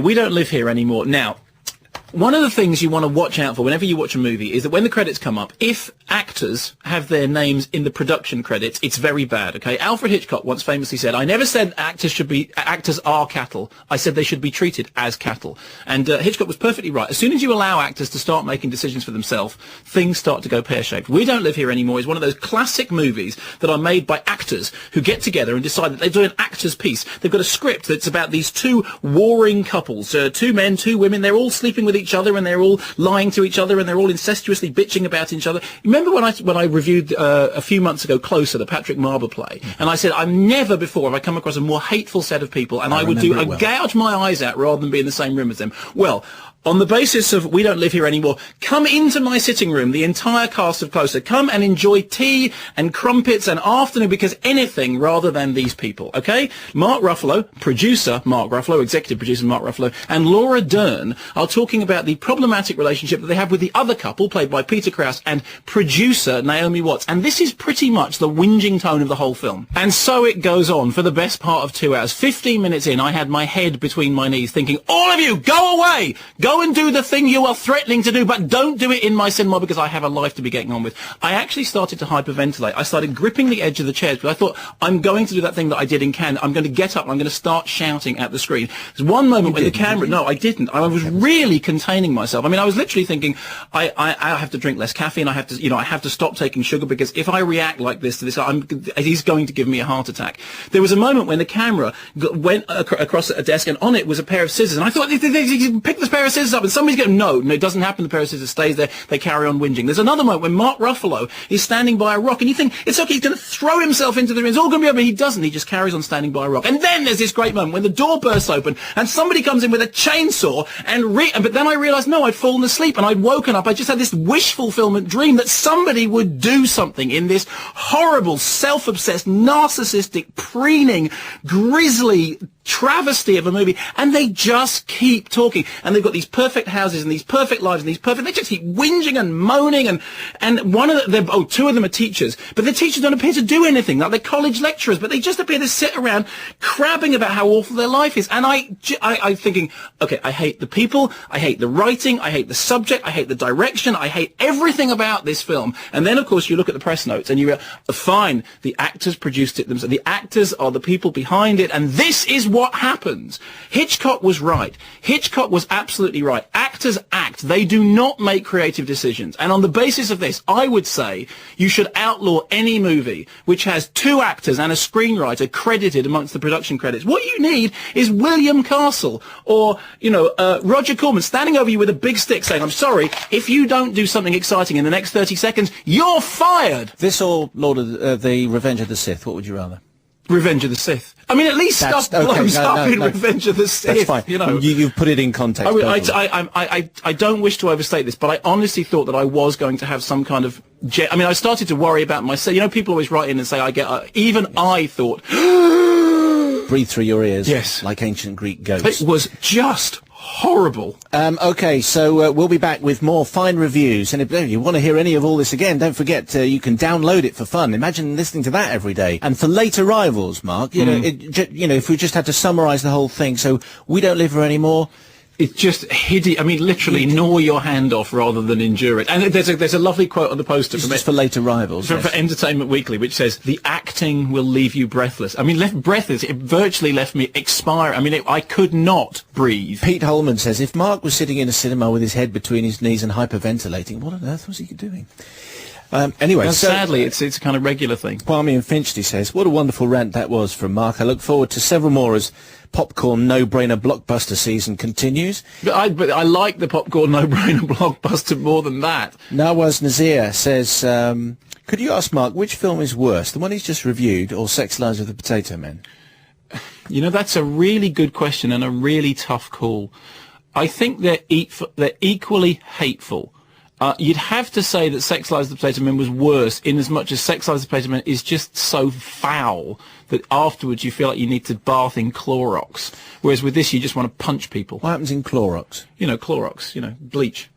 We Don't Live Here Anymore. Now, one of the things you want to watch out for whenever you watch a movie is that when the credits come up, if actors have their names in the production credits, it's very bad, okay? Alfred Hitchcock once famously said, I never said actors are cattle. I said they should be treated as cattle. And Hitchcock was perfectly right. As soon as you allow actors to start making decisions for themselves, things start to go pear-shaped. We Don't Live Here Anymore is one of those classic movies that are made by actors who get together and decide that they do an actor's piece. They've got a script that's about these two warring couples, two men, two women. They're all sleeping with each other, and they're all lying to each other, and they're all incestuously bitching about each other. Remember when I reviewed a few months ago Closer, the Patrick Marber play, and I said I've never before have I come across a more hateful set of people, and I'd gouge my eyes out rather than be in the same room as them. Well, on the basis of We Don't Live Here Anymore, come into my sitting room, the entire cast of Closer. Come and enjoy tea and crumpets and afternoon, because anything rather than these people, okay? Mark Ruffalo, producer Mark Ruffalo, executive producer Mark Ruffalo, and Laura Dern are talking about the problematic relationship that they have with the other couple, played by Peter Krause, and producer Naomi Watts. And this is pretty much the whinging tone of the whole film. And so it goes on for the best part of 2 hours. 15 minutes in, I had my head between my knees thinking, all of you, go away! Go and do the thing you are threatening to do, but don't do it in my cinema because I have a life to be getting on with. I actually started to hyperventilate. I started gripping the edge of the chairs because I thought, I'm going to do that thing that I did in Cannes. I'm going to get up and I'm going to start shouting at the screen. There's one moment when the camera... No, I didn't. I was really containing myself. I mean, I was literally thinking, I have to drink less caffeine. I have to, I have to stop taking sugar because if I react like this to this, he's going to give me a heart attack. There was a moment when the camera went across a desk and on it was a pair of scissors. And I thought, he picked this pair of scissors up and somebody's going, no, it doesn't happen. The pair of scissors stays there. They carry on whinging. There's another moment when Mark Ruffalo is standing by a rock and you think, it's okay, he's going to throw himself into the ring. It's all going to be over. He doesn't. He just carries on standing by a rock. And then there's this great moment when the door bursts open and somebody comes in with a chainsaw but then I realised, no, I'd fallen asleep and I'd woken up. I just had this wish fulfillment dream that somebody would do something in this horrible, self-obsessed, narcissistic, preening, grisly travesty of a movie, and they just keep talking, and they've got these perfect houses and these perfect lives and they just keep whinging and moaning, and one of them, two of them are teachers, but the teachers don't appear to do anything, like they're college lecturers, but they just appear to sit around crabbing about how awful their life is. And I'm thinking, okay, I hate the people, I hate the writing, I hate the subject, I hate the direction, I hate everything about this film. And then of course you look at the press notes and you go, fine, the actors produced it themselves, the actors are the people behind it, and this is what happens. Hitchcock was right. Hitchcock was absolutely right. Actors act. They do not make creative decisions. And on the basis of this, I would say you should outlaw any movie which has two actors and a screenwriter credited amongst the production credits. What you need is William Castle or, Roger Corman standing over you with a big stick saying, I'm sorry, if you don't do something exciting in the next 30 seconds, you're fired. This or Lord of the Revenge of the Sith? What would you rather? Revenge of the Sith. I mean, at least stuff blows up in Revenge of the Sith. That's fine. You've put it in context. I don't wish to overstate this, but I honestly thought that I was going to have some kind of... I started to worry about myself. People always write in and say, I thought... Breathe through your ears. Yes. Like ancient Greek ghosts. It was just horrible. Okay, so we'll be back with more fine reviews, and if you want to hear any of all this again, don't forget you can download it for fun. Imagine listening to that every day. And for late arrivals, Mark, if we just had to summarise the whole thing, so We Don't Live Here Anymore. It's just hideous. I mean, literally gnaw your hand off rather than endure it. And there's a lovely quote on the poster from for late arrivals, for Entertainment Weekly, which says, the acting will leave you breathless. I mean, breathless. It virtually left me expire. I mean, I could not breathe. Pete Holman says, if Mark was sitting in a cinema with his head between his knees and hyperventilating, what on earth was he doing? Anyway, sadly, it's a kind of regular thing. Kwame and Finchley says, what a wonderful rant that was from Mark. I look forward to several more as popcorn no-brainer blockbuster season continues. But I like the popcorn no-brainer blockbuster more than that. Nawaz Nazir says, could you ask Mark which film is worse, the one he's just reviewed or Sex Lives of the Potato Men? That's a really good question and a really tough call. I think they're equally hateful. You'd have to say that Sex Lives of the Potato Men was worse in as much as Sex Lives of the Potato Men is just so foul that afterwards you feel like you need to bath in Clorox. Whereas with this you just want to punch people. What happens in Clorox? Clorox, bleach.